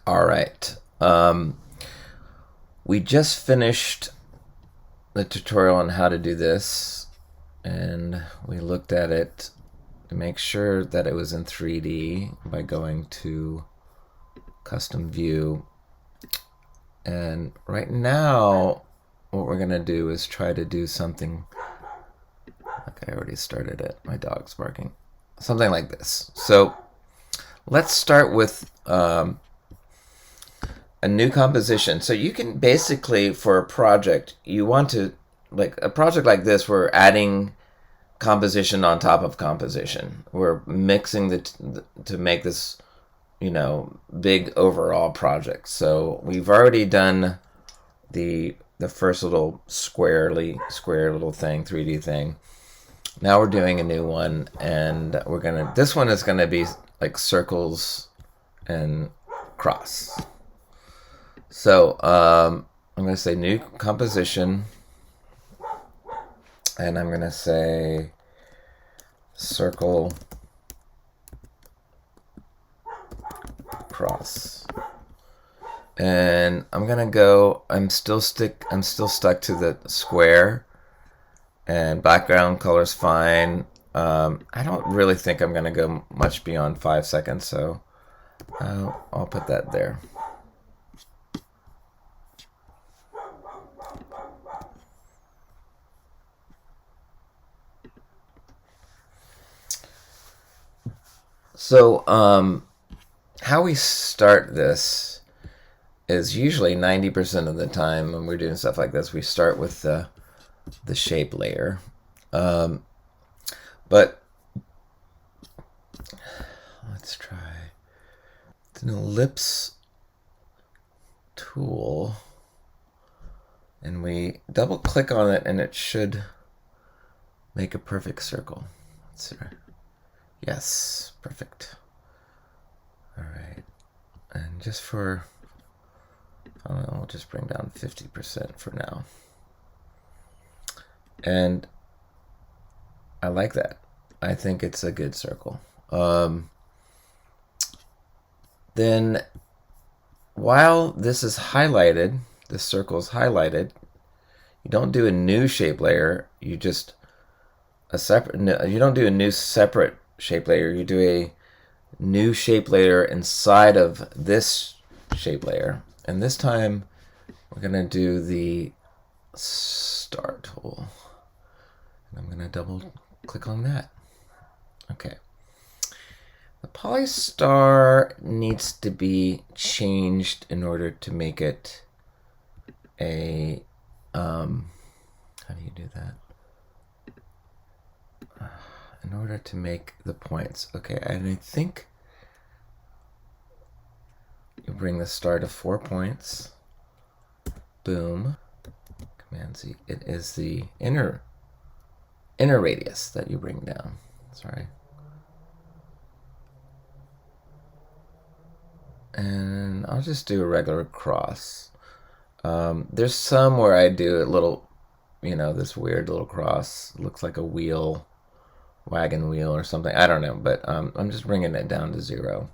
All right. We just finished the tutorial on how to do this, and we looked at it to make sure that it was in 3D by going to custom view. And right now, what we're gonna do is try to do something like I already started it. My dog's barking. Something like this. So let's start with a new composition. So you can basically, for a project, you want to, like a project like this, we're adding composition on top of composition. We're mixing to make this, big overall project. So we've already done the first little square little thing, 3D thing. Now we're doing a new one, and this one is gonna be like circles and cross. So I'm going to say new composition, and I'm going to say circle cross. And I'm going to go, I'm still stuck to the square, and background color's fine. I don't really think I'm going to go much beyond 5 seconds, so I'll put that there. So how we start this is usually 90% of the time when we're doing stuff like this, we start with the shape layer. But let's try. It's an ellipse tool, and we double click on it, and it should make a perfect circle. Let's see. Yes, perfect. All right, and just for, I don't know, we'll just bring down 50% for now. And I like that. I think it's a good circle. Then while this is highlighted, this circle is highlighted, you don't do a new shape layer. You just you don't do a new separate shape layer. You do a new shape layer inside of this shape layer. And this time we're going to do the star tool. And I'm going to double click on that. Okay. The polystar needs to be changed in order to make it a, how do you do that? In order to make the points. Okay, and I think you bring the star to 4 points. Boom. Command Z. It is the inner radius that you bring down. Sorry. And I'll just do a regular cross. There's some where I do a little, this weird little cross. It looks like a wheel, wagon wheel or something. I don't know, but I'm just bringing it down to 0.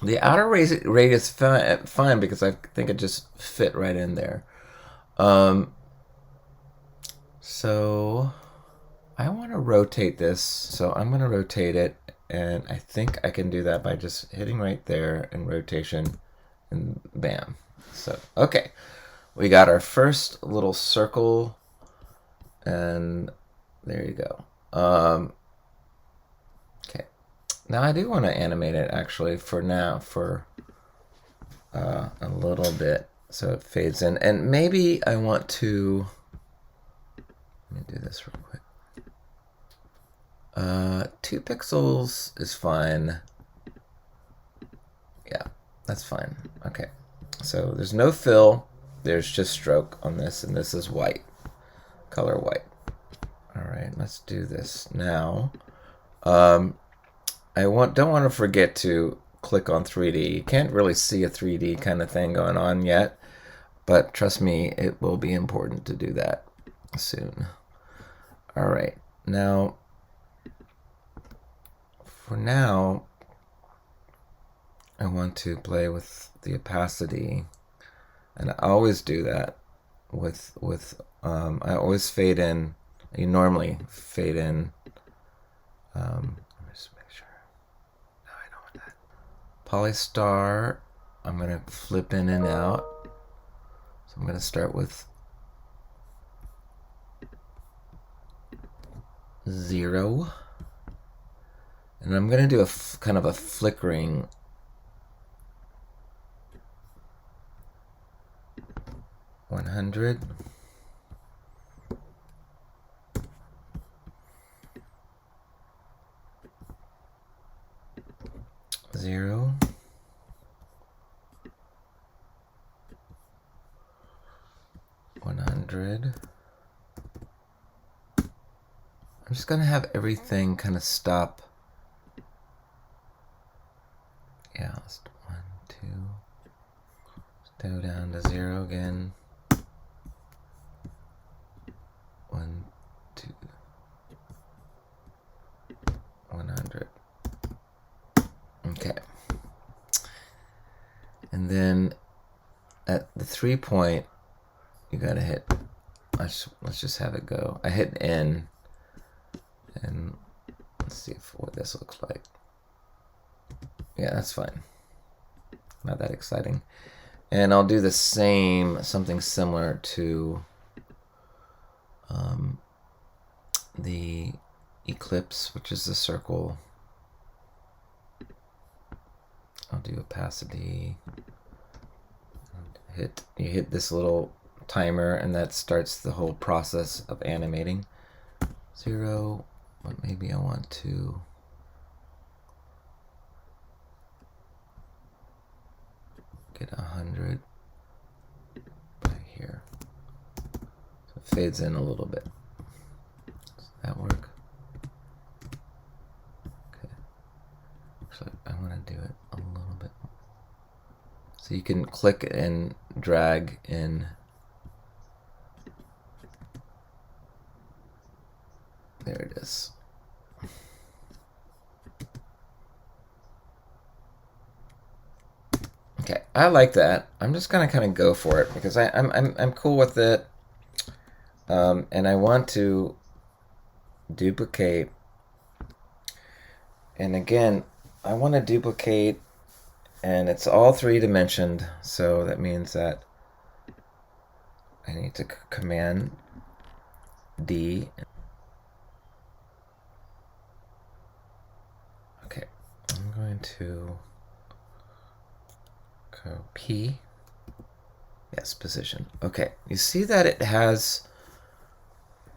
The outer radius fine because I think it just fit right in there. So I want to rotate this, so I'm going to rotate it, and I think I can do that by just hitting right there and rotation, and bam. So, okay, we got our first little circle, and there you go. Okay, now I do want to animate it actually for now, for a little bit, so it fades in, and maybe I want to, let me do this real quick. 2 pixels is fine. Yeah, that's fine. Okay, so there's no fill, there's just stroke on this, and this is white, color white. All right, let's do this now. I don't want to forget to click on 3D. You can't really see a 3D kind of thing going on yet, but trust me, it will be important to do that soon. All right, now, for now, I want to play with the opacity, and I always do that with I always fade in. You normally fade in. Let me just make sure. No, I don't want that. Polystar. I'm gonna flip in and out. So I'm gonna start with 0, and I'm gonna do a kind of a flickering. 100. 0. 100. I'm just gonna have everything kind of stop. Yeah, let's 1, 2. Let's go down to 0 again. 1, 2. 100. Okay. And then at the 3 point, you gotta hit. Let's just have it go. I hit N, and let's see what this looks like. Yeah, that's fine. Not that exciting. And I'll do the same, something similar to the eclipse, which is the circle. I'll do opacity. You hit this little timer, and that starts the whole process of animating. 0, but maybe I want to get 100 right here. So it fades in a little bit. Does that work? Okay. Actually, I want to do it a little bit more. So you can click and drag in. There it is. Okay, I like that. I'm just gonna kind of go for it because I'm cool with it, and I want to duplicate. And again, I want to duplicate, and it's all 3-dimensioned, so that means that I need to Command D. Okay, I'm going to go P. Yes, position. Okay, you see that it has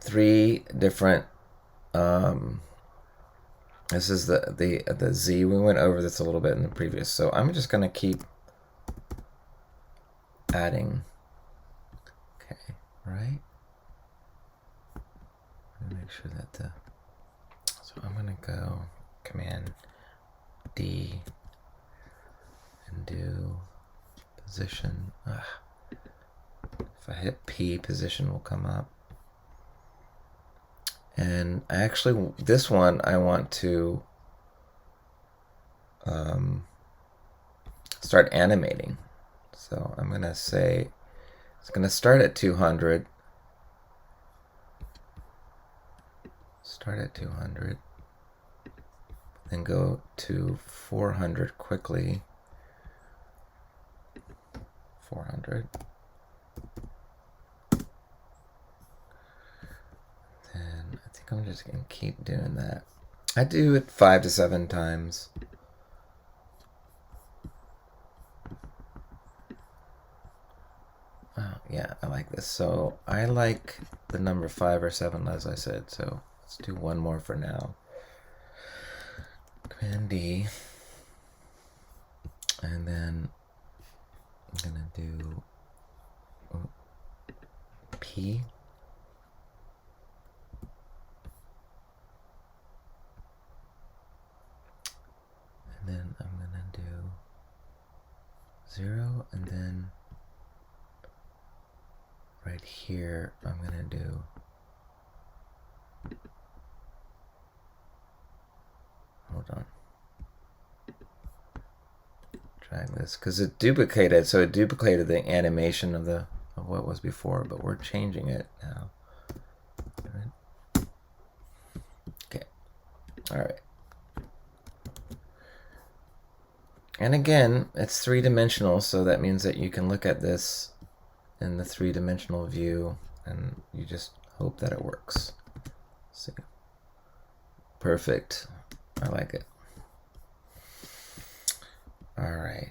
3 different. This is the Z. We went over this a little bit in the previous, so I'm just gonna keep adding. Okay, right. Let me make sure that the. So I'm gonna go Command D and do position. If I hit P, position will come up. And actually, this one I want to start animating. So I'm gonna say it's gonna start at 200. Start at 200. Then go to 400 quickly. 400. Then I think I'm just gonna keep doing that. I do it 5 to 7 times. Oh, yeah, I like this. So I like the number 5 or 7, as I said. So let's do one more for now. Command D. And then I'm gonna do P. And then I'm gonna do 0, and then right here I'm gonna do hold on. drag this because it duplicated. So it duplicated the animation of what was before, but we're changing it now. Okay. All right. And again, it's three-dimensional, so that means that you can look at this in the three-dimensional view, and you just hope that it works. See. Perfect. I like it. All right.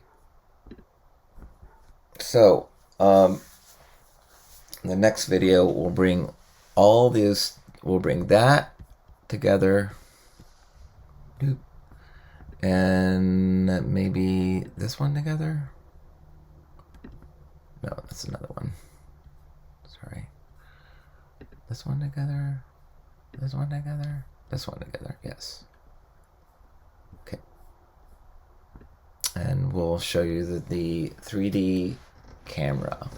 So, the next video will bring all these, we'll bring that together. And maybe this one together? No, that's another one. Sorry. This one together? This one together? This one together, yes. Okay. And we'll show you the 3D camera.